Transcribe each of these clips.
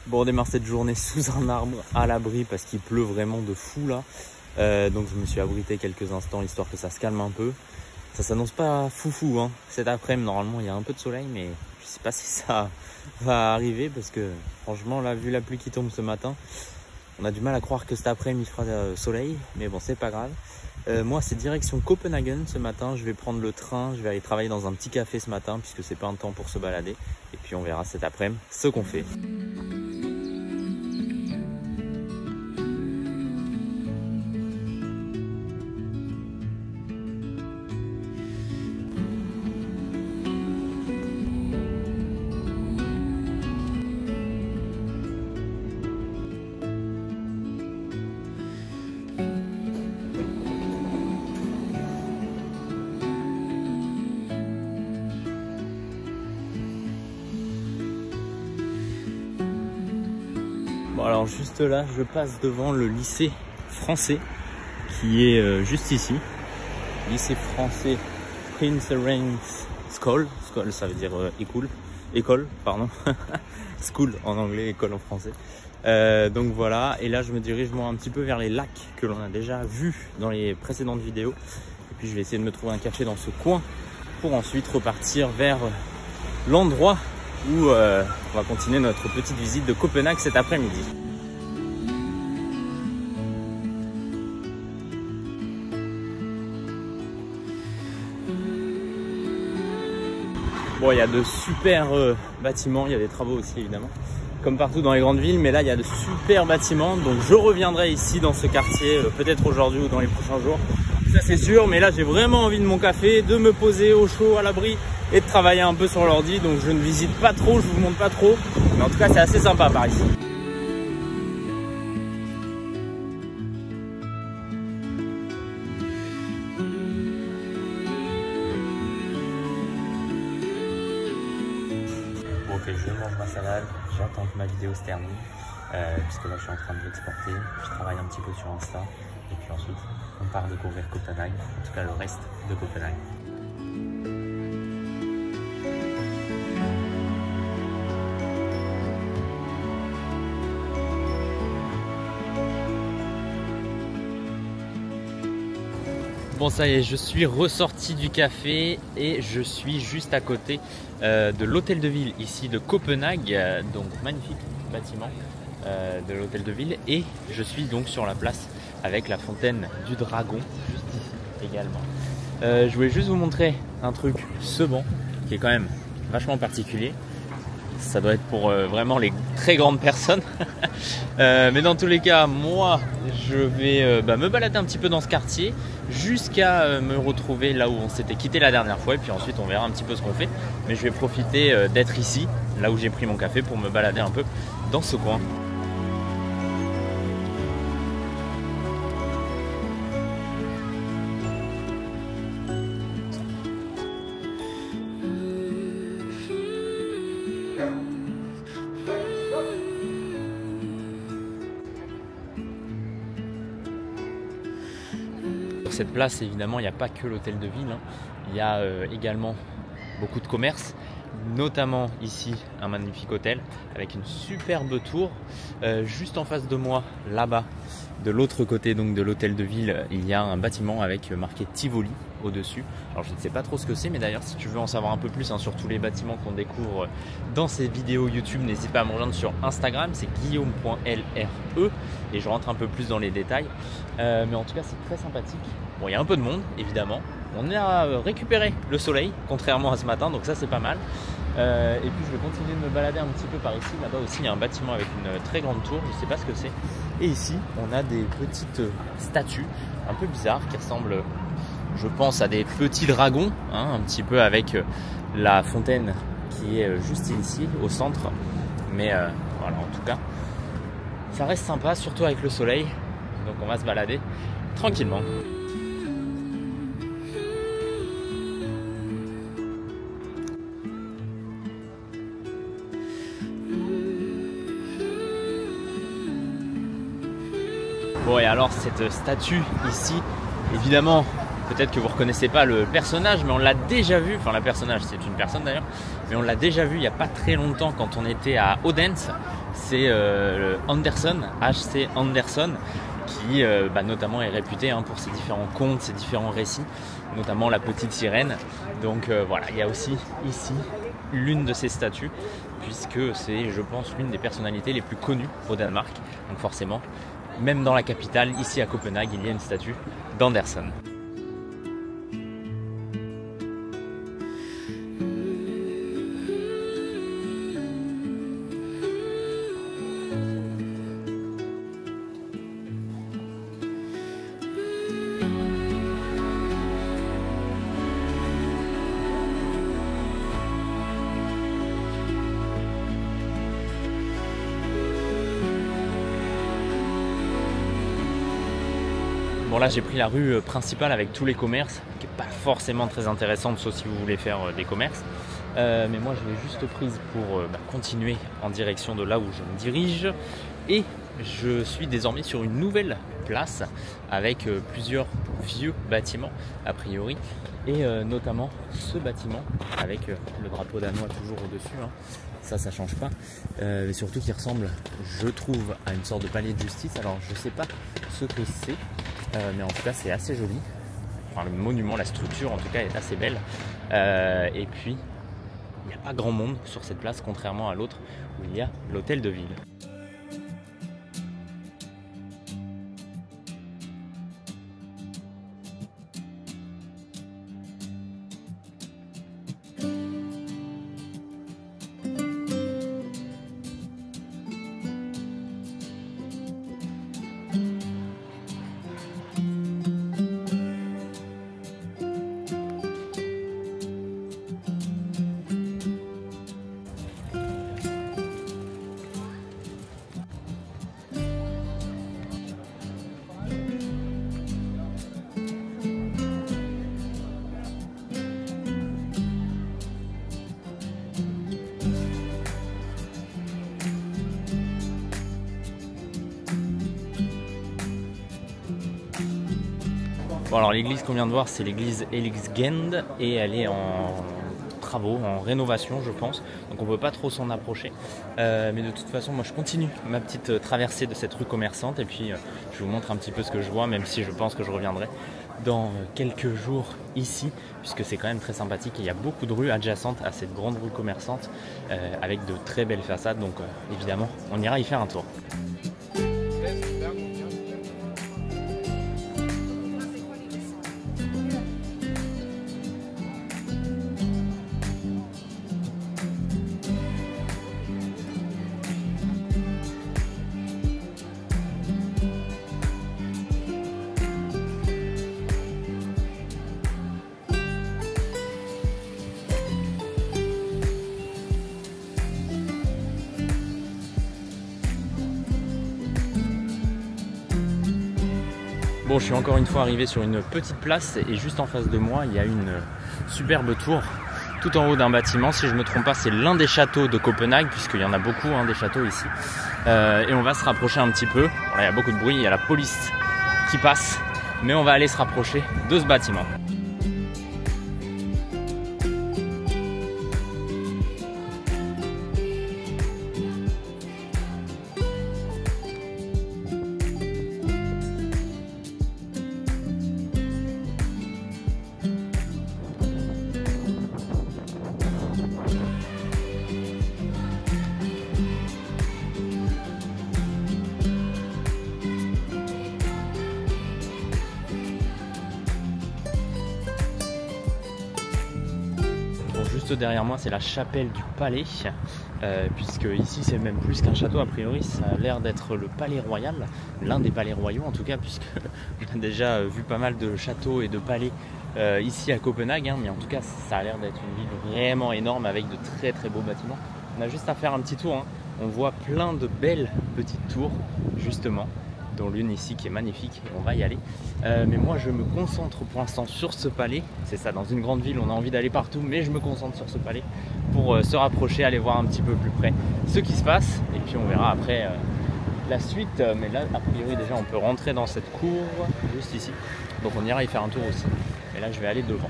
Bon, on démarre cette journée sous un arbre à l'abri parce qu'il pleut vraiment de fou là. Donc je me suis abrité quelques instants histoire que ça se calme un peu. Ça s'annonce pas foufou hein. Cet après-midi normalement il y a un peu de soleil, mais je sais pas si ça va arriver parce que franchement là, vu la pluie qui tombe ce matin, on a du mal à croire que cet après-midi il fera soleil, mais bon, c'est pas grave. Moi c'est direction Copenhagen ce matin, je vais prendre le train, je vais aller travailler dans un petit café ce matin puisque c'est pas un temps pour se balader, et puis on verra cet après-midi ce qu'on fait. Bon, alors juste là, je passe devant le lycée français qui est juste ici. Lycée français Prince Rens School. School, ça veut dire école, pardon. School en anglais, école en français. Donc voilà, et là je me dirige moi un petit peu vers les lacs que l'on a déjà vus dans les précédentes vidéos. Et puis je vais essayer de me trouver un café dans ce coin pour ensuite repartir vers l'endroit où on va continuer notre petite visite de Copenhague cet après-midi. Bon, il y a de super bâtiments, il y a des travaux aussi évidemment, comme partout dans les grandes villes, mais là il y a de super bâtiments, donc je reviendrai ici dans ce quartier peut-être aujourd'hui ou dans les prochains jours, ça c'est sûr. Mais là j'ai vraiment envie de mon café, de me poser au chaud à l'abri et de travailler un peu sur l'ordi, donc je ne visite pas trop, je vous montre pas trop, mais en tout cas c'est assez sympa par ici. Bon, ok, je mange ma salade, j'attends que ma vidéo se termine, puisque là je suis en train de l'exporter, je travaille un petit peu sur Insta, et puis ensuite on part découvrir Copenhague, en tout cas le reste de Copenhague. Bon, ça y est, je suis ressorti du café et je suis juste à côté de l'hôtel de ville ici de Copenhague, donc magnifique bâtiment de l'hôtel de ville, et je suis donc sur la place avec la fontaine du dragon juste ici également. Je voulais juste vous montrer un truc, ce banc qui est quand même vachement particulier. Ça doit être pour vraiment les très grandes personnes. Mais dans tous les cas, moi, je vais me balader un petit peu dans ce quartier jusqu'à me retrouver là où on s'était quitté la dernière fois. Et puis ensuite, on verra un petit peu ce qu'on fait. Mais je vais profiter d'être ici, là où j'ai pris mon café, pour me balader un peu dans ce coin. Sur cette place, évidemment, il n'y a pas que l'hôtel de ville, hein. Il y a également beaucoup de commerces, notamment ici un magnifique hôtel avec une superbe tour. Juste en face de moi, là-bas, de l'autre côté donc de l'hôtel de ville, il y a un bâtiment avec marqué Tivoli au-dessus. Alors je ne sais pas trop ce que c'est, mais d'ailleurs si tu veux en savoir un peu plus sur tous les bâtiments qu'on découvre dans ces vidéos YouTube, n'hésite pas à me rejoindre sur Instagram, c'est guillaume.lre, et je rentre un peu plus dans les détails. Mais en tout cas c'est très sympathique. Bon, il y a un peu de monde évidemment. On a récupéré le soleil, contrairement à ce matin, donc ça c'est pas mal. Et puis je vais continuer de me balader un petit peu par ici. Là-bas aussi il y a un bâtiment avec une très grande tour, je ne sais pas ce que c'est. Et ici on a des petites statues un peu bizarres qui ressemblent, je pense, à des petits dragons, hein, un petit peu avec la fontaine qui est juste ici au centre. Mais voilà, en tout cas ça reste sympa, surtout avec le soleil. Donc on va se balader tranquillement. Bon, et alors cette statue ici, évidemment, peut-être que vous ne reconnaissez pas le personnage, mais on l'a déjà vu, enfin la personnage c'est une personne d'ailleurs, mais on l'a déjà vu il n'y a pas très longtemps quand on était à Odense. c'est Anderson, HC Anderson, qui notamment est réputé pour ses différents contes, ses différents récits, notamment La Petite Sirène. Donc voilà, il y a aussi ici l'une de ses statues, puisque c'est, je pense, l'une des personnalités les plus connues au Danemark. Donc forcément, même dans la capitale, ici à Copenhague, il y a une statue d'Anderson. Bon là j'ai pris la rue principale avec tous les commerces, qui n'est pas forcément très intéressante sauf si vous voulez faire des commerces. Mais moi je l'ai juste prise pour continuer en direction de là où je me dirige. Et je suis désormais sur une nouvelle place avec plusieurs vieux bâtiments a priori. Et notamment ce bâtiment avec le drapeau danois toujours au-dessus. Ça change pas. Mais surtout qui ressemble, je trouve, à une sorte de palais de justice. Alors je sais pas ce que c'est. Mais en tout cas c'est assez joli, enfin, le monument, la structure en tout cas est assez belle, et puis il n'y a pas grand monde sur cette place contrairement à l'autre où il y a l'hôtel de ville. Bon alors l'église qu'on vient de voir c'est l'église Elixgend et elle est en travaux, en rénovation je pense, donc on ne peut pas trop s'en approcher, mais de toute façon moi je continue ma petite traversée de cette rue commerçante et puis je vous montre un petit peu ce que je vois, même si je pense que je reviendrai dans quelques jours ici puisque c'est quand même très sympathique et il y a beaucoup de rues adjacentes à cette grande rue commerçante avec de très belles façades, donc évidemment on ira y faire un tour. Bon, je suis encore une fois arrivé sur une petite place et juste en face de moi, il y a une superbe tour tout en haut d'un bâtiment. Si je ne me trompe pas, c'est l'un des châteaux de Copenhague, puisqu'il y en a beaucoup des châteaux ici. Et on va se rapprocher un petit peu. Voilà, il y a beaucoup de bruit, il y a la police qui passe, mais on va aller se rapprocher de ce bâtiment. Juste derrière moi c'est la chapelle du palais, puisque ici c'est même plus qu'un château a priori, ça a l'air d'être le palais royal, l'un des palais royaux en tout cas, puisque on a déjà vu pas mal de châteaux et de palais ici à Copenhague, mais en tout cas ça a l'air d'être une ville vraiment énorme avec de très très beaux bâtiments. On a juste à faire un petit tour, on voit plein de belles petites tours justement, dont l'une ici qui est magnifique, on va y aller. Mais moi je me concentre pour l'instant sur ce palais, c'est ça, dans une grande ville on a envie d'aller partout, mais je me concentre sur ce palais pour se rapprocher, aller voir un petit peu plus près ce qui se passe, et puis on verra après la suite. Mais là a priori déjà on peut rentrer dans cette cour juste ici, donc on ira y faire un tour aussi, et là je vais aller devant.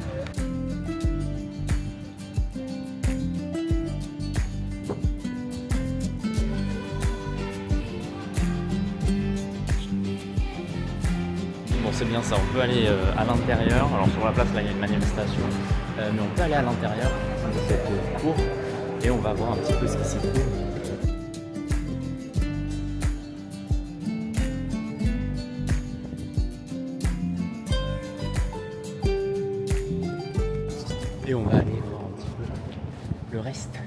c'est bien ça, on peut aller à l'intérieur. Alors sur la place là il y a une manifestation, mais on peut aller à l'intérieur de cette cour et on va voir un petit peu ce qui s'y trouve. Et on va aller voir un petit peu le reste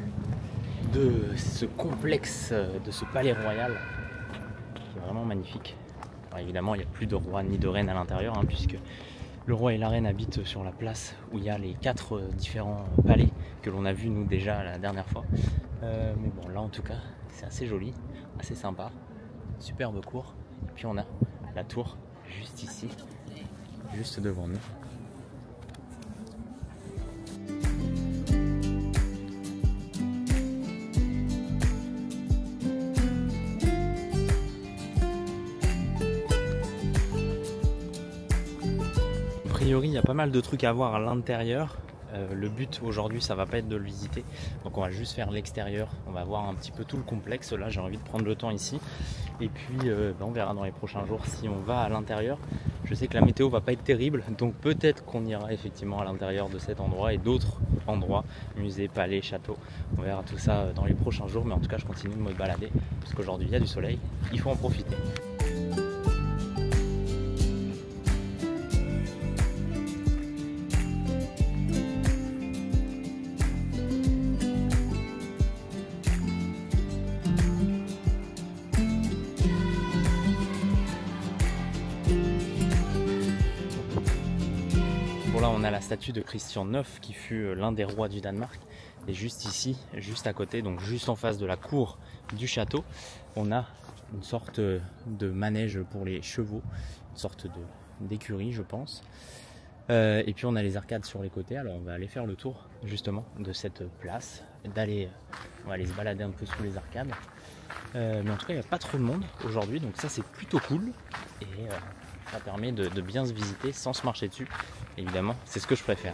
de ce complexe, de ce palais royal qui est vraiment magnifique. Alors évidemment il n'y a plus de roi ni de reine à l'intérieur puisque le roi et la reine habitent sur la place où il y a les 4 différents palais que l'on a vu nous déjà la dernière fois. Mais bon là en tout cas c'est assez joli, assez sympa, superbe cour. Et puis on a la tour juste ici, juste devant nous. A priori, il y a pas mal de trucs à voir à l'intérieur. Le but aujourd'hui, ça va pas être de le visiter. Donc on va juste faire l'extérieur. On va voir un petit peu tout le complexe. Là, j'ai envie de prendre le temps ici. Et puis, on verra dans les prochains jours si on va à l'intérieur. Je sais que la météo va pas être terrible. Donc peut-être qu'on ira effectivement à l'intérieur de cet endroit et d'autres endroits. Musées, palais, châteaux. On verra tout ça dans les prochains jours. Mais en tout cas, je continue de me balader. Parce qu'aujourd'hui, il y a du soleil. Il faut en profiter. Là on a la statue de Christian IX qui fut l'un des rois du Danemark et juste ici, juste à côté, donc juste en face de la cour du château, on a une sorte de manège pour les chevaux, une sorte d'écurie je pense. Et puis on a les arcades sur les côtés, alors on va aller faire le tour justement de cette place, on va aller se balader un peu sous les arcades. Mais en tout cas il n'y a pas trop de monde aujourd'hui, donc ça c'est plutôt cool. Et ça permet de bien se visiter sans se marcher dessus. Évidemment, c'est ce que je préfère.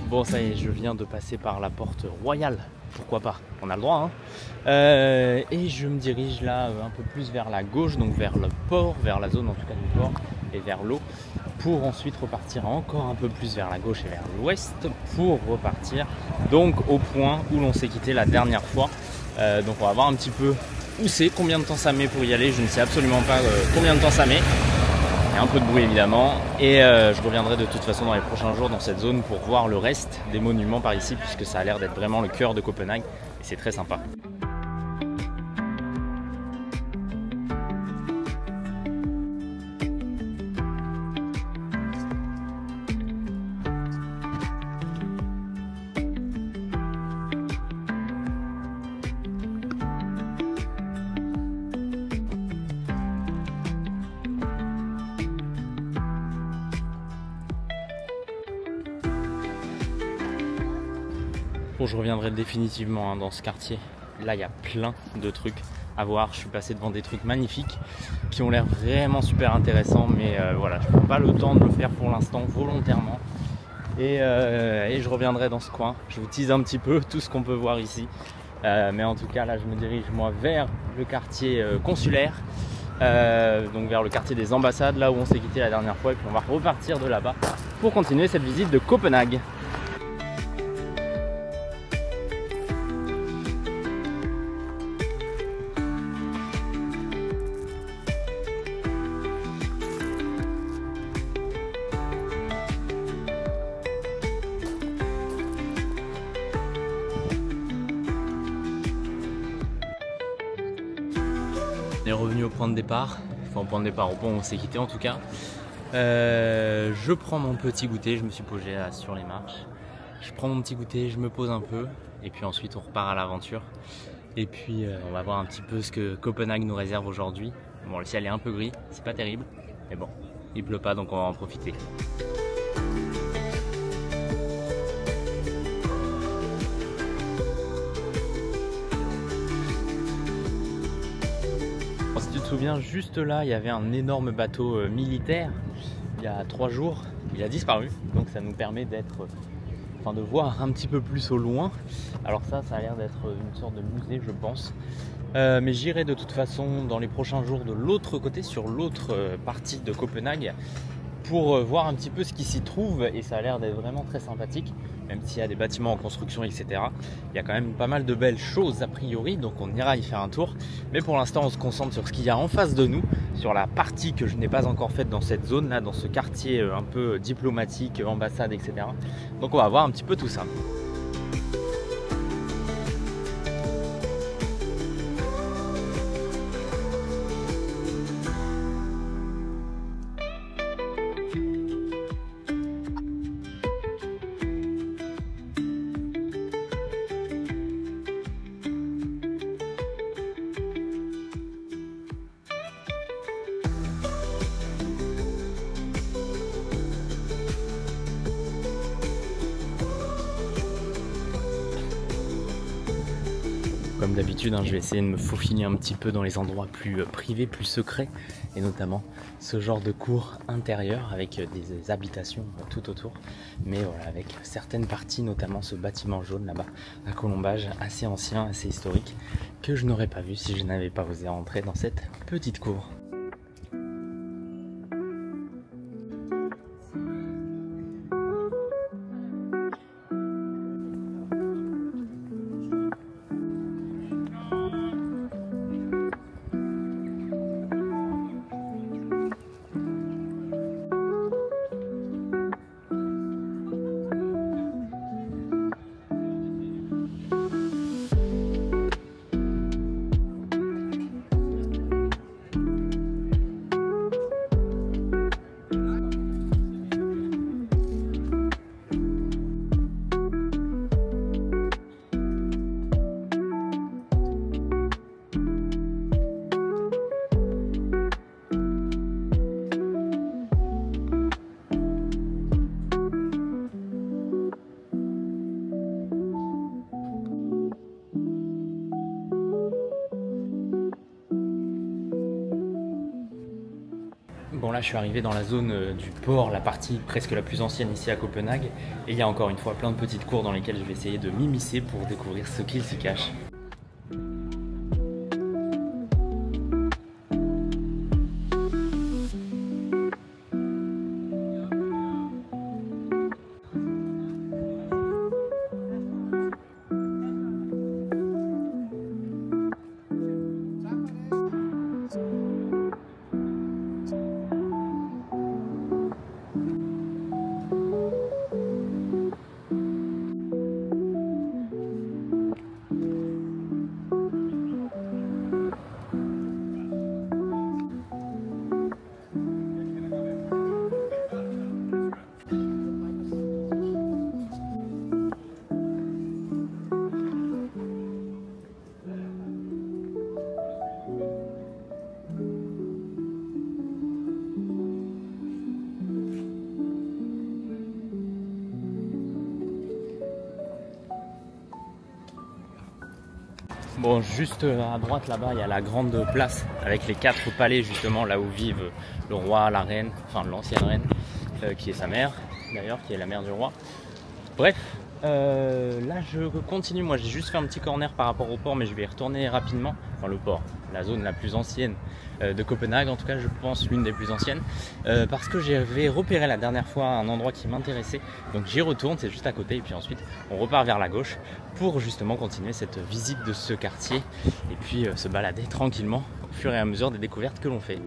Bon ça y est, je viens de passer par la porte royale, pourquoi pas, on a le droit et je me dirige là un peu plus vers la gauche, donc vers le port, vers la zone en tout cas du port et vers l'eau, pour ensuite repartir encore un peu plus vers la gauche et vers l'ouest, pour repartir donc au point où l'on s'est quitté la dernière fois. Donc on va voir un petit peu où c'est, combien de temps ça met pour y aller, je ne sais absolument pas combien de temps ça met. Il y a un peu de bruit évidemment et je reviendrai de toute façon dans les prochains jours dans cette zone pour voir le reste des monuments par ici puisque ça a l'air d'être vraiment le cœur de Copenhague et c'est très sympa. Bon, je reviendrai définitivement dans ce quartier. Là, il y a plein de trucs à voir. Je suis passé devant des trucs magnifiques qui ont l'air vraiment super intéressants. Mais voilà, je ne prends pas le temps de le faire pour l'instant volontairement. Et je reviendrai dans ce coin. Je vous tease un petit peu tout ce qu'on peut voir ici. Mais en tout cas, là, je me dirige moi vers le quartier consulaire. Donc vers le quartier des ambassades, là où on s'est quitté la dernière fois. Et puis on va repartir de là-bas pour continuer cette visite de Copenhague. On est revenu au point de départ, enfin au point de départ, au point où on s'est quitté en tout cas. Je prends mon petit goûter, je me suis posé là sur les marches. Je prends mon petit goûter, je me pose un peu et puis ensuite on repart à l'aventure. Et puis on va voir un petit peu ce que Copenhague nous réserve aujourd'hui. Bon, le ciel est un peu gris, c'est pas terrible, Mais bon, il pleut pas donc on va en profiter. Si tu te souviens, juste là, il y avait un énorme bateau militaire il y a 3 jours. Il a disparu, donc ça nous permet d'être, de voir un petit peu plus au loin. Alors ça a l'air d'être une sorte de musée, je pense. Mais j'irai de toute façon dans les prochains jours de l'autre côté, sur l'autre partie de Copenhague, pour voir un petit peu ce qui s'y trouve, et ça a l'air d'être vraiment très sympathique, même s'il y a des bâtiments en construction, etc. Il y a quand même pas mal de belles choses a priori, donc on ira y faire un tour. Mais pour l'instant, on se concentre sur ce qu'il y a en face de nous, sur la partie que je n'ai pas encore faite dans cette zone là, dans ce quartier un peu diplomatique, ambassade, etc. Donc on va voir un petit peu tout ça. Comme d'habitude, je vais essayer de me faufiler un petit peu dans les endroits plus privés, plus secrets, et notamment ce genre de cours intérieur avec des habitations tout autour, mais voilà, avec certaines parties, notamment ce bâtiment jaune là-bas à Colombage, assez ancien, assez historique, que je n'aurais pas vu si je n'avais pas osé rentrer dans cette petite cour. Bon, là je suis arrivé dans la zone du port, la partie presque la plus ancienne ici à Copenhague, et il y a encore une fois plein de petites cours dans lesquelles je vais essayer de m'immiscer pour découvrir ce qu'il s'y cache. Bon, juste à droite là-bas, il y a la grande place avec les 4 palais justement, là où vivent le roi, la reine, enfin l'ancienne reine, qui est sa mère d'ailleurs, qui est la mère du roi. Bref, là je continue, moi j'ai juste fait un petit corner par rapport au port, mais je vais y retourner rapidement. Enfin le port, la zone la plus ancienne de Copenhague, en tout cas je pense l'une des plus anciennes, parce que j'avais repéré la dernière fois un endroit qui m'intéressait, donc j'y retourne, c'est juste à côté, et puis ensuite on repart vers la gauche pour justement continuer cette visite de ce quartier, et puis se balader tranquillement au fur et à mesure des découvertes que l'on fait.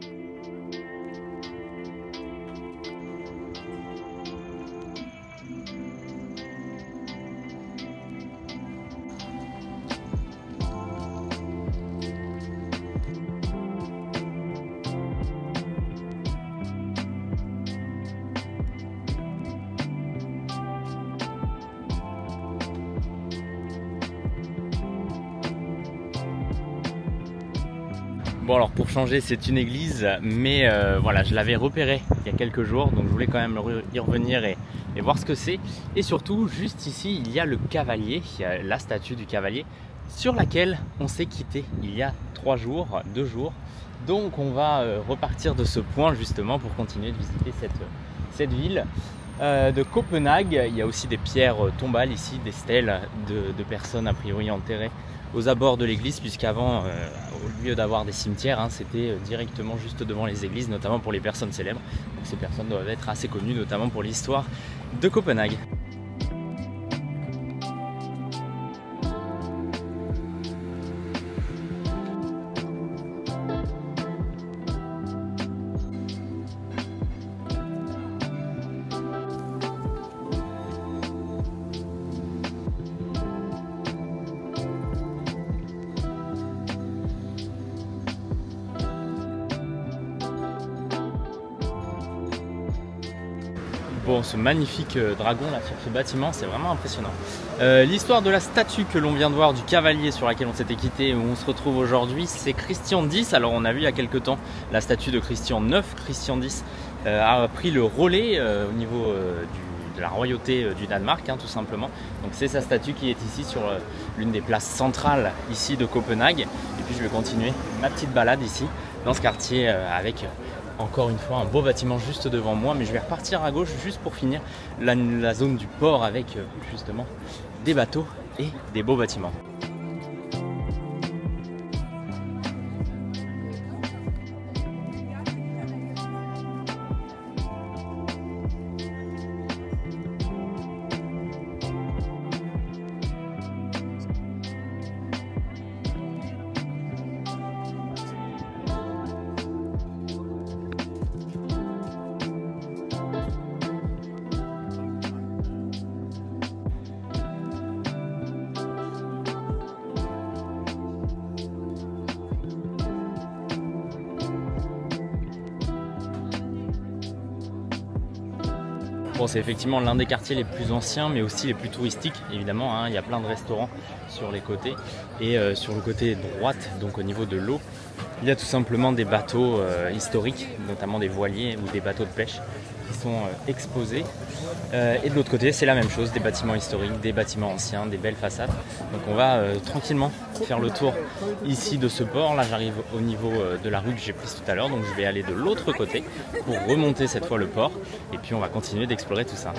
Bon alors pour changer c'est une église, mais voilà, je l'avais repérée il y a quelques jours, donc je voulais quand même y revenir et voir ce que c'est. Et surtout juste ici il y a le cavalier, il y a la statue du cavalier sur laquelle on s'est quitté il y a 2 jours. Donc on va repartir de ce point justement pour continuer de visiter cette ville de Copenhague. Il y a aussi des pierres tombales ici, des stèles de personnes a priori enterrées aux abords de l'église, puisqu'avant, au lieu d'avoir des cimetières, hein, c'était directement juste devant les églises, notamment pour les personnes célèbres. Donc ces personnes doivent être assez connues, notamment pour l'histoire de Copenhague. Bon, ce magnifique dragon là sur ce bâtiment, c'est vraiment impressionnant. L'histoire de la statue que l'on vient de voir du cavalier sur laquelle on s'était quitté, où on se retrouve aujourd'hui, c'est Christian X. Alors on a vu il y a quelques temps la statue de Christian IX. Christian X a pris le relais au niveau de la royauté du Danemark, hein, tout simplement. Donc c'est sa statue qui est ici sur l'une des places centrales ici de Copenhague. Et puis je vais continuer ma petite balade ici dans ce quartier avec encore une fois un beau bâtiment juste devant moi, mais je vais repartir à gauche juste pour finir la zone du port avec justement des bateaux et des beaux bâtiments. Bon, c'est effectivement l'un des quartiers les plus anciens, mais aussi les plus touristiques, évidemment, hein. Il y a plein de restaurants sur les côtés. Et sur le côté droite, donc au niveau de l'eau, il y a tout simplement des bateaux historiques, notamment des voiliers ou des bateaux de pêche qui sont exposés. Et de l'autre côté, c'est la même chose, des bâtiments historiques, des bâtiments anciens, des belles façades. Donc on va tranquillement faire le tour ici de ce port. Là, j'arrive au niveau de la rue que j'ai prise tout à l'heure, donc je vais aller de l'autre côté pour remonter cette fois le port. Et puis on va continuer d'explorer tout ça.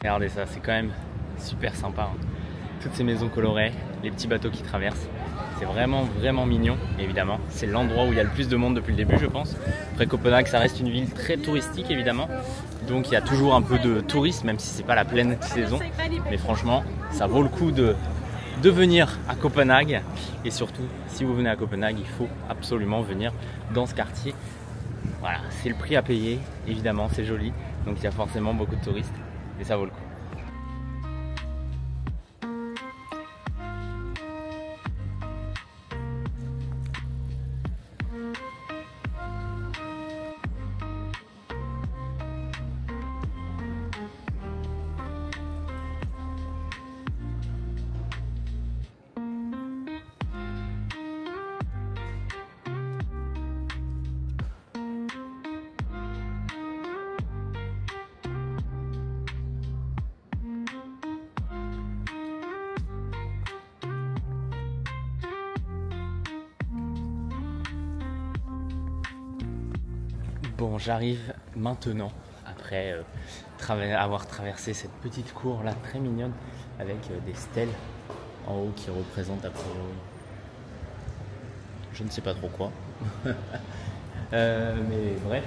Regardez ça, c'est quand même super sympa, hein. Toutes ces maisons colorées, les petits bateaux qui traversent, c'est vraiment mignon. Évidemment, c'est l'endroit où il y a le plus de monde depuis le début, je pense. Après, Copenhague, ça reste une ville très touristique, évidemment, donc il y a toujours un peu de tourisme, même si c'est pas la pleine saison. Mais franchement, ça vaut le coup de venir à Copenhague. Et surtout, si vous venez à Copenhague, il faut absolument venir dans ce quartier. Voilà, c'est le prix à payer, évidemment, c'est joli, donc il y a forcément beaucoup de touristes. Et ça vaut le coup. Bon, j'arrive maintenant, après avoir traversé cette petite cour là très mignonne avec des stèles en haut qui représentent a priori je ne sais pas trop quoi. Mais bref,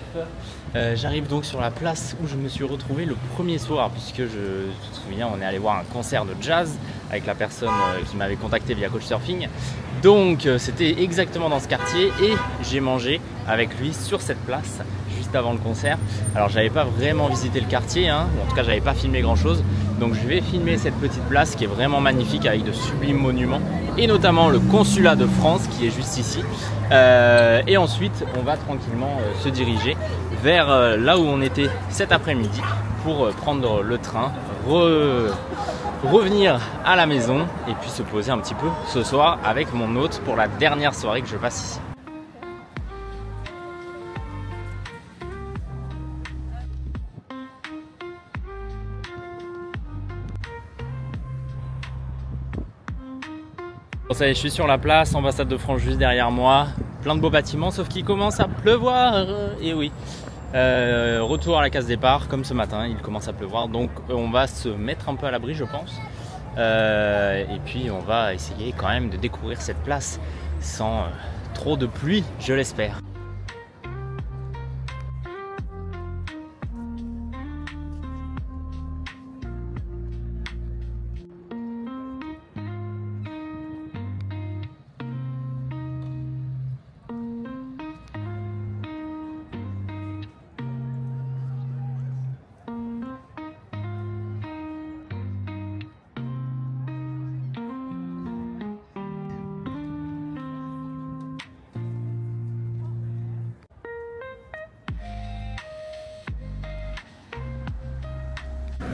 j'arrive donc sur la place où je me suis retrouvé le premier soir, puisque je te souviens, on est allé voir un concert de jazz avec la personne qui m'avait contacté via Couchsurfing. Donc c'était exactement dans ce quartier et j'ai mangé avec lui sur cette place juste avant le concert. Alors j'avais pas vraiment visité le quartier, hein, ou en tout cas j'avais pas filmé grand chose. Donc je vais filmer cette petite place qui est vraiment magnifique avec de sublimes monuments et notamment le consulat de France qui est juste ici. Et ensuite on va tranquillement se diriger vers là où on était cet après-midi pour prendre le train, revenir à la maison et puis se poser un petit peu ce soir avec mon hôte pour la dernière soirée que je passe ici. Bon, ça y est, je suis sur la place, ambassade de France juste derrière moi, plein de beaux bâtiments sauf qu'il commence à pleuvoir, et oui. Retour à la case départ, comme ce matin, il commence à pleuvoir, donc on va se mettre un peu à l'abri je pense. Et puis on va essayer quand même de découvrir cette place sans trop de pluie, je l'espère.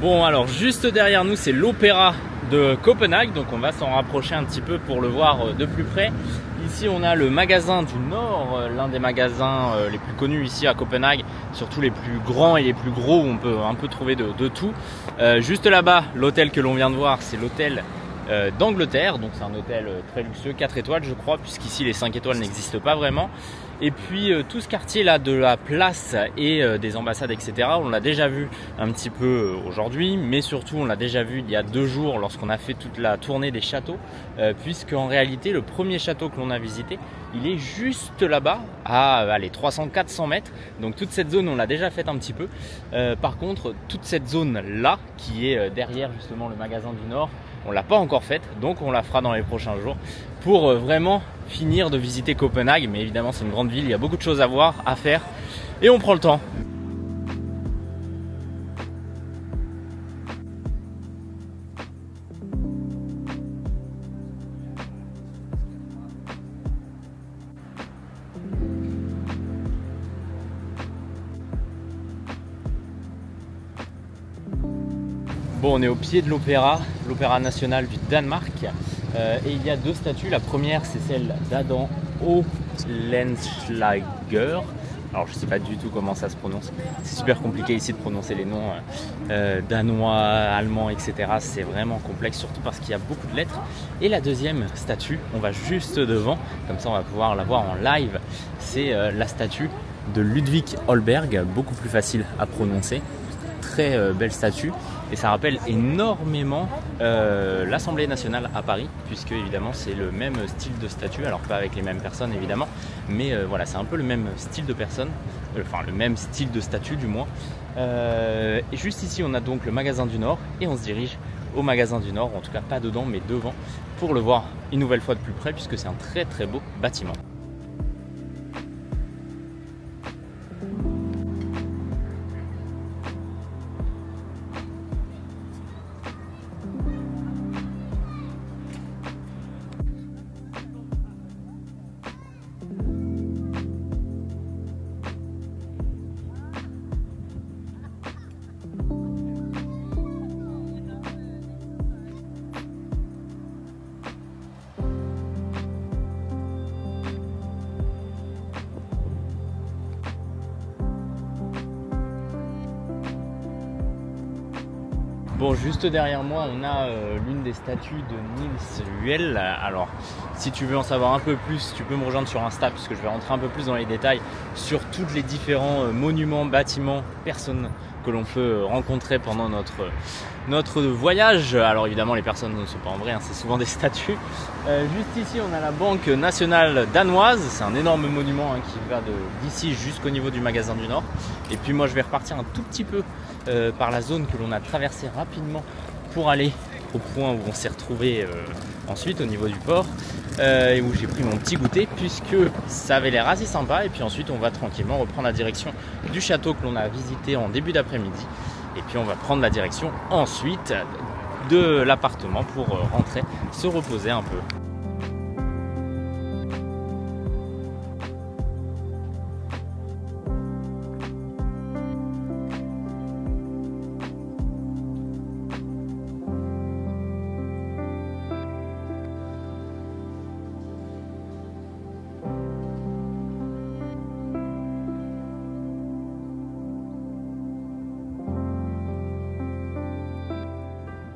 Bon, alors juste derrière nous c'est l'opéra de Copenhague, donc on va s'en rapprocher un petit peu pour le voir de plus près. Ici on a le magasin du Nord, l'un des magasins les plus connus ici à Copenhague, surtout les plus grands et les plus gros où on peut un peu trouver de tout. Juste là-bas, l'hôtel que l'on vient de voir, c'est l'hôtel d'Angleterre, donc c'est un hôtel très luxueux, 4 étoiles je crois, puisqu'ici les 5 étoiles n'existent pas vraiment. Et puis tout ce quartier là de la place et des ambassades etc, on l'a déjà vu un petit peu aujourd'hui, mais surtout on l'a déjà vu il y a 2 jours lorsqu'on a fait toute la tournée des châteaux, puisque en réalité le premier château que l'on a visité, il est juste là-bas à 300-400 mètres, donc toute cette zone on l'a déjà faite un petit peu. Par contre toute cette zone là qui est derrière justement le magasin du Nord, on l'a pas encore faite, donc on la fera dans les prochains jours pour vraiment finir de visiter Copenhague. Mais évidemment c'est une grande ville, il y a beaucoup de choses à voir, à faire et on prend le temps. Bon, on est au pied de l'opéra national du Danemark, et il y a 2 statues. La première c'est celle d'Adam Oehlenschläger. Alors je sais pas du tout comment ça se prononce, c'est super compliqué ici de prononcer les noms danois, allemands, etc. C'est vraiment complexe, surtout parce qu'il y a beaucoup de lettres. Et la deuxième statue, on va juste devant, comme ça on va pouvoir la voir en live, c'est la statue de Ludwig Holberg, beaucoup plus facile à prononcer. Très belle statue et ça rappelle énormément l'Assemblée nationale à Paris, puisque évidemment c'est le même style de statue, alors pas avec les mêmes personnes évidemment, mais voilà, c'est un peu le même style de personne, enfin le même style de statue du moins. Et juste ici on a donc le magasin du Nord et on se dirige au magasin du Nord, en tout cas pas dedans mais devant, pour le voir une nouvelle fois de plus près, puisque c'est un très très beau bâtiment. Bon, juste derrière moi, on a l'une des statues de Niels Huel. Alors, si tu veux en savoir un peu plus, tu peux me rejoindre sur Insta, puisque je vais rentrer un peu plus dans les détails sur tous les différents monuments, bâtiments, personnes que l'on peut rencontrer pendant notre voyage. Alors évidemment les personnes ne sont pas en vrai, hein, c'est souvent des statues. Juste ici on a la Banque nationale danoise, c'est un énorme monument hein, qui va d'ici jusqu'au niveau du magasin du Nord. Et puis moi je vais repartir un tout petit peu par la zone que l'on a traversée rapidement pour aller au point où on s'est retrouvé ensuite au niveau du port et où j'ai pris mon petit goûter puisque ça avait l'air assez sympa. Et puis ensuite on va tranquillement reprendre la direction du château que l'on a visité en début d'après-midi et puis on va prendre la direction ensuite de l'appartement pour rentrer se reposer un peu.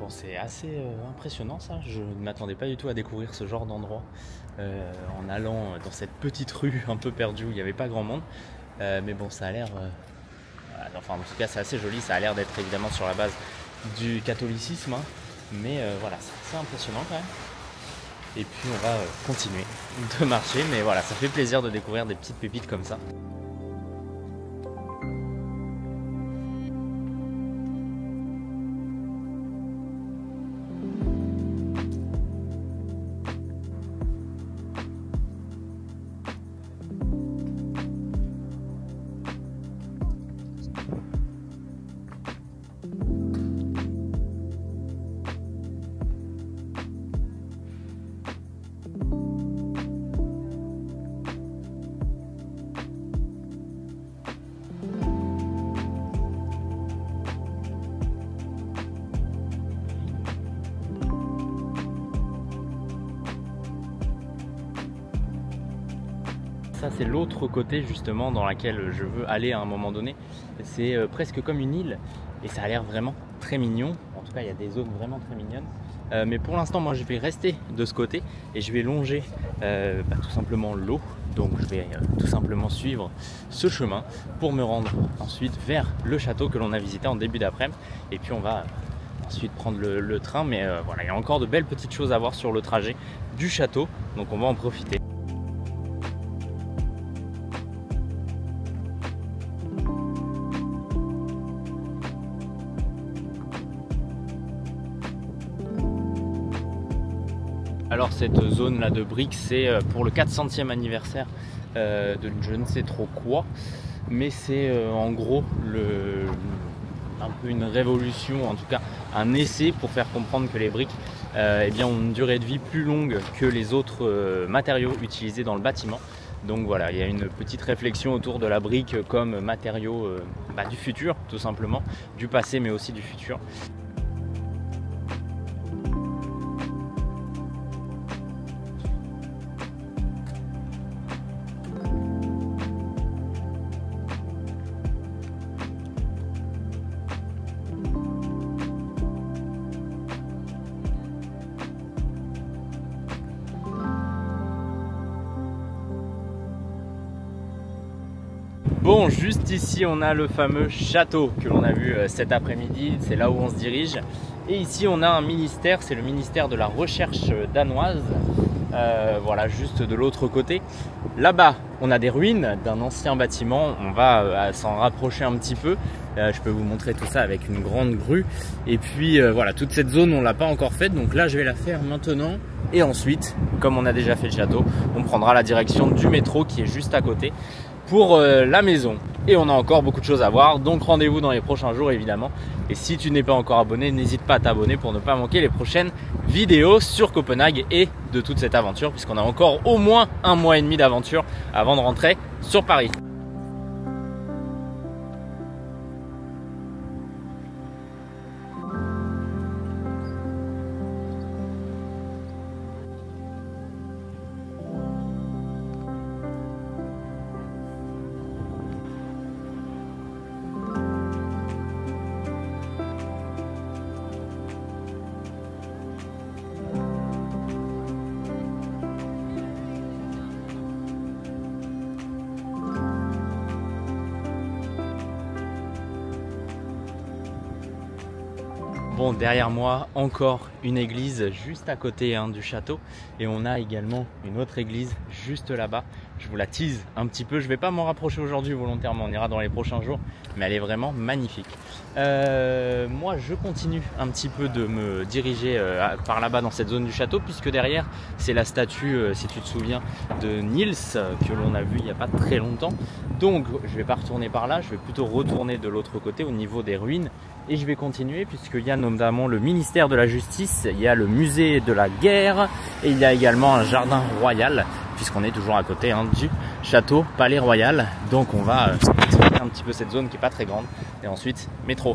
C'est assez impressionnant ça, je ne m'attendais pas du tout à découvrir ce genre d'endroit en allant dans cette petite rue un peu perdue où il n'y avait pas grand monde, mais bon ça a l'air, enfin en tout cas c'est assez joli, ça a l'air d'être évidemment sur la base du catholicisme, hein, mais voilà c'est assez impressionnant quand même. Et puis on va continuer de marcher, mais voilà ça fait plaisir de découvrir des petites pépites comme ça. Ça c'est l'autre côté justement dans laquelle je veux aller à un moment donné. C'est presque comme une île et ça a l'air vraiment très mignon. En tout cas il y a des zones vraiment très mignonnes. Mais pour l'instant moi je vais rester de ce côté et je vais longer tout simplement l'eau. Donc je vais tout simplement suivre ce chemin pour me rendre ensuite vers le château que l'on a visité en début d'après-midi. Et puis on va ensuite prendre le train. Mais voilà, il y a encore de belles petites choses à voir sur le trajet du château. Donc on va en profiter. Alors cette zone là de briques c'est pour le 400e anniversaire de je ne sais trop quoi, mais c'est en gros un peu une révolution, en tout cas un essai pour faire comprendre que les briques eh bien, ont une durée de vie plus longue que les autres matériaux utilisés dans le bâtiment. Donc voilà, il y a une petite réflexion autour de la brique comme matériau du futur tout simplement, du passé mais aussi du futur. Bon, juste ici on a le fameux château que l'on a vu cet après-midi, c'est là où on se dirige. Et ici on a un ministère, c'est le ministère de la recherche danoise, voilà, juste de l'autre côté. Là-bas on a des ruines d'un ancien bâtiment, on va s'en rapprocher un petit peu. Je peux vous montrer tout ça avec une grande grue. Et puis voilà, toute cette zone on ne l'a pas encore faite, donc là je vais la faire maintenant. Et ensuite, comme on a déjà fait le château, on prendra la direction du métro qui est juste à côté pour la maison. Et on a encore beaucoup de choses à voir, donc rendez-vous dans les prochains jours évidemment. Et si tu n'es pas encore abonné, n'hésite pas à t'abonner pour ne pas manquer les prochaines vidéos sur Copenhague et de toute cette aventure, puisqu'on a encore au moins 1 mois et demi d'aventure avant de rentrer sur Paris. Bon, derrière moi, encore une église juste à côté du château. Et on a également une autre église juste là-bas. Je vous la tease un petit peu. Je ne vais pas m'en rapprocher aujourd'hui volontairement. On ira dans les prochains jours. Mais elle est vraiment magnifique. Moi, je continue un petit peu de me diriger par là-bas dans cette zone du château. Puisque derrière, c'est la statue, si tu te souviens, de Niels que l'on a vu il n'y a pas très longtemps. Donc, je ne vais pas retourner par là. Je vais plutôt retourner de l'autre côté au niveau des ruines. Et je vais continuer puisqu'il y a notamment le ministère de la Justice, il y a le musée de la guerre et il y a également un jardin royal puisqu'on est toujours à côté du château Palais Royal. Donc on va explorer un petit peu cette zone qui n'est pas très grande et ensuite métro.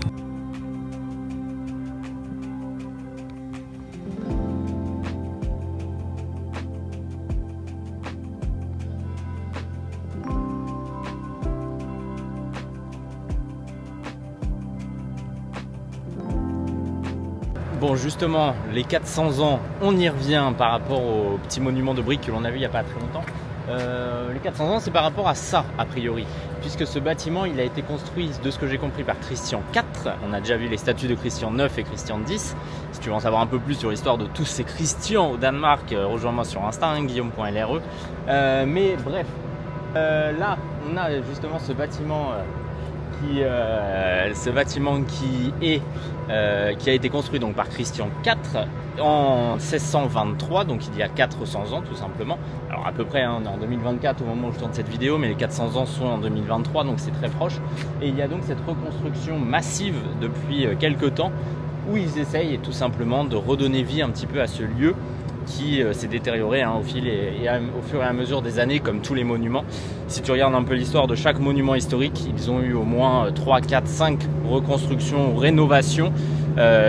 Bon, justement, les 400 ans, on y revient par rapport au petit monument de briques que l'on a vu il n'y a pas très longtemps. Les 400 ans, c'est par rapport à ça, a priori, puisque ce bâtiment, il a été construit, de ce que j'ai compris, par Christian IV. On a déjà vu les statues de Christian IX et Christian X. Si tu veux en savoir un peu plus sur l'histoire de tous ces Christians au Danemark, rejoins-moi sur Insta, guillaume.lre. Mais bref, là, on a justement ce bâtiment... qui a été construit donc par Christian IV en 1623, donc il y a 400 ans tout simplement. Alors à peu près, on est en 2024 au moment où je tourne cette vidéo, mais les 400 ans sont en 2023, donc c'est très proche. Et il y a donc cette reconstruction massive depuis quelques temps où ils essayent tout simplement de redonner vie un petit peu à ce lieu qui s'est détérioré au fur et à mesure des années, comme tous les monuments. Si tu regardes un peu l'histoire de chaque monument historique, ils ont eu au moins 3, 4, 5 reconstructions ou rénovations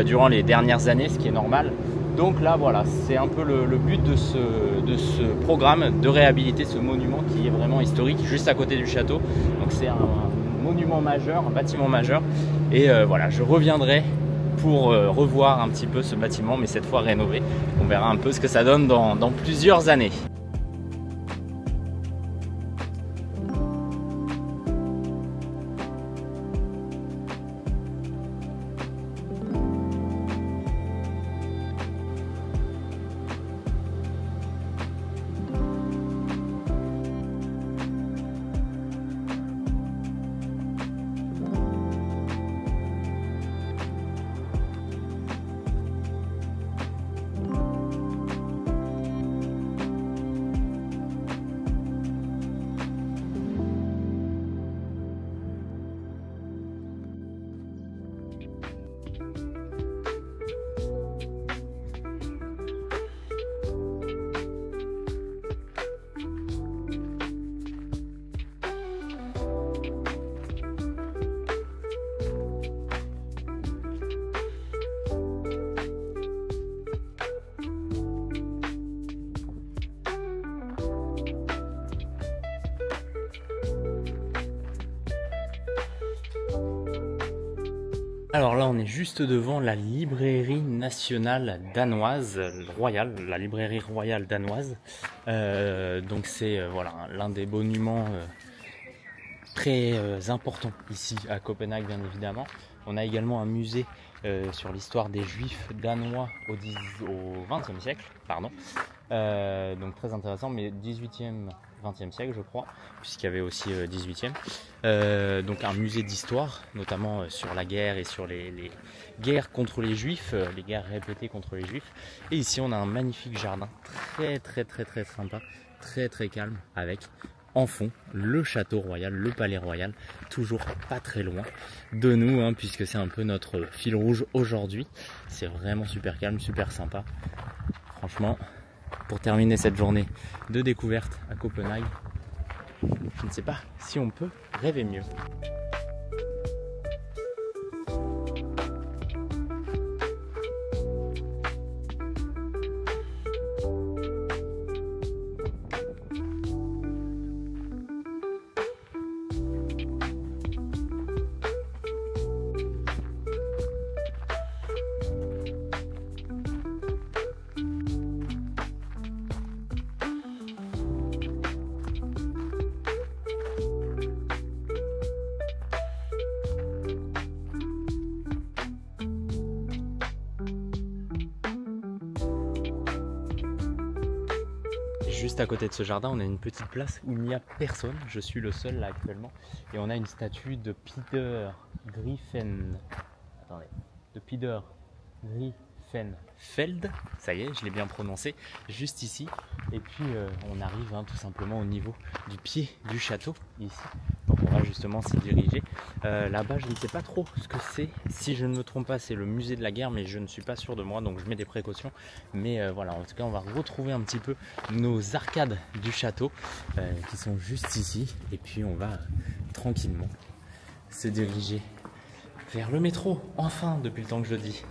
durant les dernières années, ce qui est normal. Donc là, voilà, c'est un peu le but de ce programme, de réhabiliter ce monument qui est vraiment historique, juste à côté du château. Donc c'est un monument majeur, un bâtiment majeur. Et voilà, je reviendrai pour revoir un petit peu ce bâtiment, mais cette fois rénové. On verra un peu ce que ça donne dans plusieurs années. Alors là, on est juste devant la librairie nationale danoise, royale, la librairie royale danoise. Donc c'est voilà, l'un des monuments très importants ici à Copenhague, bien évidemment. On a également un musée sur l'histoire des Juifs danois au XXe siècle, pardon. Donc très intéressant, mais 18e, 20e siècle je crois, puisqu'il y avait aussi 18e. Donc un musée d'histoire, notamment sur la guerre et sur les guerres contre les Juifs, les guerres répétées contre les Juifs. Et ici on a un magnifique jardin, très sympa, très calme, avec en fond le château royal, le palais royal, toujours pas très loin de nous, puisque c'est un peu notre fil rouge aujourd'hui. C'est vraiment super calme, super sympa. Franchement, pour terminer cette journée de découverte à Copenhague, je ne sais pas si on peut rêver mieux. juste à côté de ce jardin, on a une petite place où il n'y a personne. Je suis le seul là actuellement. Et on a une statue de Peter Griffenfeld. Attendez, de Peter Griffenfeld. Ça y est, je l'ai bien prononcé. Juste ici. Et puis on arrive tout simplement au niveau du pied du château ici. Donc on va justement s'y diriger. Là-bas, je ne sais pas trop ce que c'est. Si je ne me trompe pas, c'est le musée de la guerre, mais je ne suis pas sûr de moi, donc je mets des précautions. Mais voilà, en tout cas, on va retrouver un petit peu nos arcades du château qui sont juste ici. Et puis on va tranquillement se diriger vers le métro. Enfin, depuis le temps que je dis.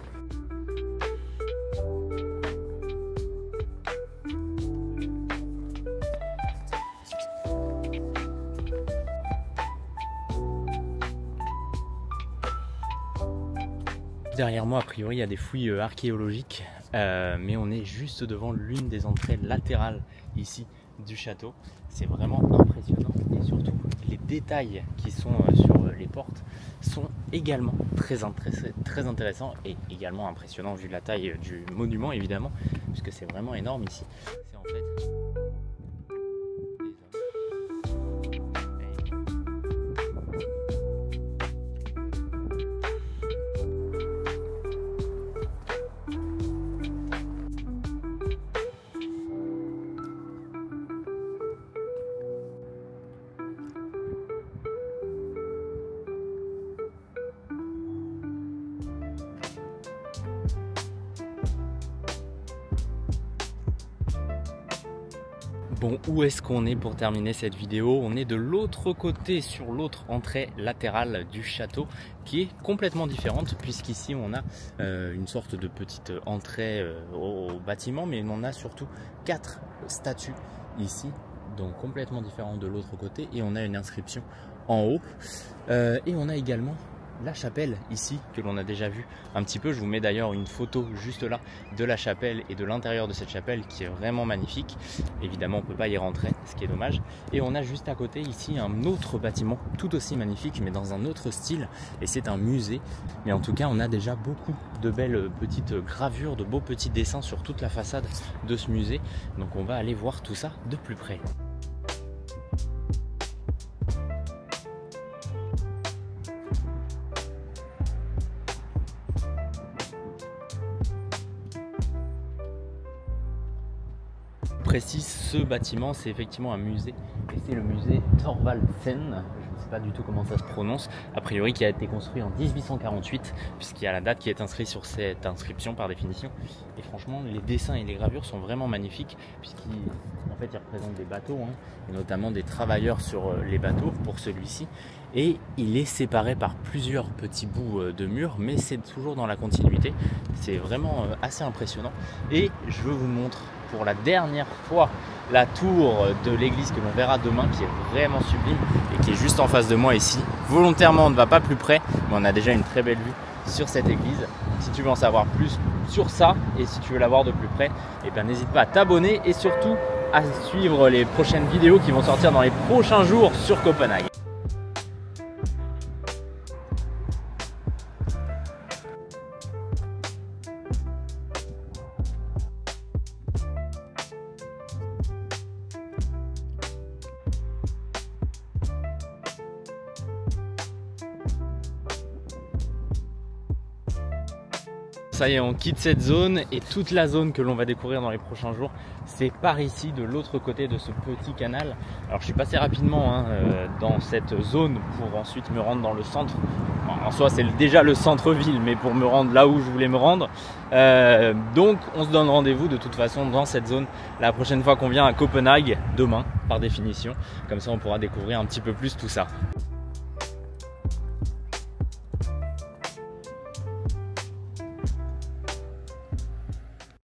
Derrière moi, a priori, il y a des fouilles archéologiques, mais on est juste devant l'une des entrées latérales ici du château. C'est vraiment impressionnant et surtout les détails qui sont sur les portes sont également très intéressants et également impressionnants vu la taille du monument évidemment, puisque c'est vraiment énorme ici. C'est en fait Bon, où est-ce qu'on est pour terminer cette vidéo? On est de l'autre côté, sur l'autre entrée latérale du château, qui est complètement différente, puisqu'ici on a une sorte de petite entrée au bâtiment, mais on a surtout 4 statues ici, donc complètement différentes de l'autre côté, et on a une inscription en haut, et on a également la chapelle ici que l'on a déjà vu un petit peu. Je vous mets d'ailleurs une photo juste là de la chapelle et de l'intérieur de cette chapelle qui est vraiment magnifique. Évidemment on ne peut pas y rentrer, ce qui est dommage. Et on a juste à côté ici un autre bâtiment tout aussi magnifique mais dans un autre style, et c'est un musée. Mais en tout cas on a déjà beaucoup de belles petites gravures, de beaux petits dessins sur toute la façade de ce musée. Donc on va aller voir tout ça de plus près. Précise, ce bâtiment c'est effectivement un musée et c'est le musée Thorvaldsen, je ne sais pas du tout comment ça se prononce, a priori qui a été construit en 1848 puisqu'il y a la date qui est inscrite sur cette inscription par définition. Et franchement les dessins et les gravures sont vraiment magnifiques puisqu'en fait ils représentent des bateaux et notamment des travailleurs sur les bateaux pour celui-ci, et il est séparé par plusieurs petits bouts de murs mais c'est toujours dans la continuité. C'est vraiment assez impressionnant et je vous montre pour la dernière fois la tour de l'église que l'on verra demain, qui est vraiment sublime et qui est juste en face de moi ici. Volontairement on ne va pas plus près, mais on a déjà une très belle vue sur cette église. Si tu veux en savoir plus sur ça et si tu veux la voir de plus près, eh bien n'hésite pas à t'abonner et surtout à suivre les prochaines vidéos qui vont sortir dans les prochains jours sur Copenhague. Ça y est, on quitte cette zone et toute la zone que l'on va découvrir dans les prochains jours, c'est par ici, de l'autre côté de ce petit canal. Alors je suis passé rapidement dans cette zone pour ensuite me rendre dans le centre. En soi c'est déjà le centre-ville, mais pour me rendre là où je voulais me rendre. Donc on se donne rendez-vous de toute façon dans cette zone la prochaine fois qu'on vient à Copenhague, demain par définition. Comme ça on pourra découvrir un petit peu plus tout ça.